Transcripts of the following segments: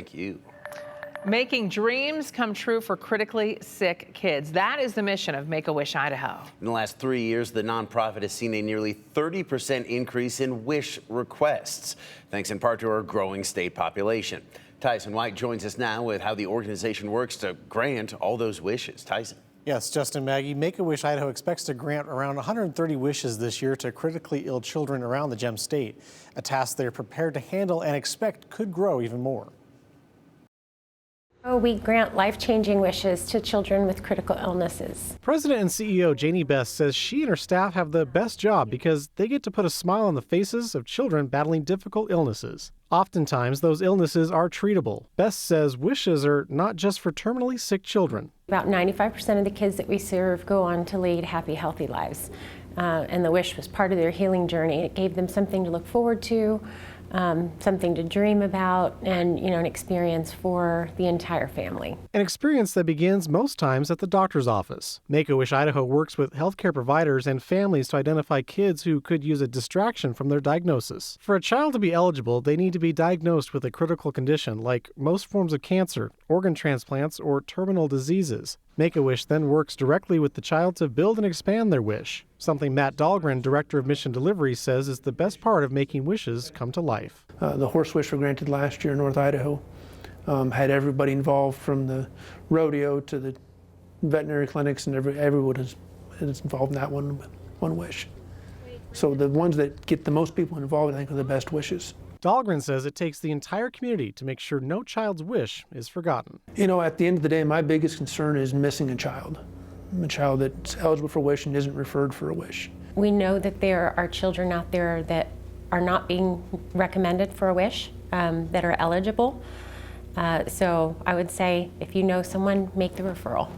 Thank you. Making dreams come true for critically sick kids. That is the mission of Make-A-Wish Idaho. In the last 3 years, the nonprofit has seen a nearly 30% increase in wish requests, thanks in part to our growing state population. Tyson White joins us now with how the organization works to grant all those wishes. Tyson. Yes, Justin, Maggie, Make-A-Wish Idaho expects to grant around 130 wishes this year to critically ill children around the Gem State, a task they're prepared to handle and expect could grow even more. We grant life-changing wishes to children with critical illnesses. President and CEO Janie Best says she and her staff have the best job because they get to put a smile on the faces of children battling difficult illnesses. Oftentimes, those illnesses are treatable. Best says wishes are not just for terminally sick children. About 95% of the kids that we serve go on to lead happy, healthy lives. And the wish was part of their healing journey. It gave them something to look forward to, something to dream about, and an experience for the entire family. An experience that begins most times at the doctor's office. Make-A-Wish Idaho works with healthcare providers and families to identify kids who could use a distraction from their diagnosis. For a child to be eligible, they need to be diagnosed with a critical condition like most forms of cancer, organ transplants, or terminal diseases. Make-A-Wish then works directly with the child to build and expand their wish, something Matt Dahlgren, Director of Mission Delivery, says is the best part of making wishes come to life. The horse wish were granted last year in North Idaho. Had everybody involved from the rodeo to the veterinary clinics, and everyone is involved in that one wish. So the ones that get the most people involved, I think, are the best wishes. Dahlgren says it takes the entire community to make sure no child's wish is forgotten. At the end of the day, my biggest concern is missing a child that's eligible for a wish and isn't referred for a wish. We know that there are children out there that are not being recommended for a wish, that are eligible. So I would say if you know someone, make the referral.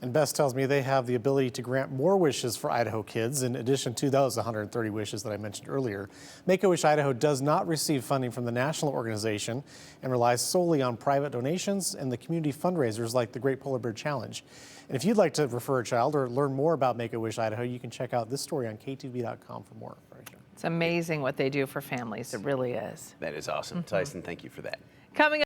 And Best tells me they have the ability to grant more wishes for Idaho kids in addition to those 130 wishes that I mentioned earlier. Make-A-Wish Idaho does not receive funding from the national organization and relies solely on private donations and the community fundraisers like the Great Polar Bear Challenge. And if you'd like to refer a child or learn more about Make-A-Wish Idaho, you can check out this story on ktv.com for more information. It's amazing what they do for families. It really is. That is awesome. Tyson, thank you for that. Coming up.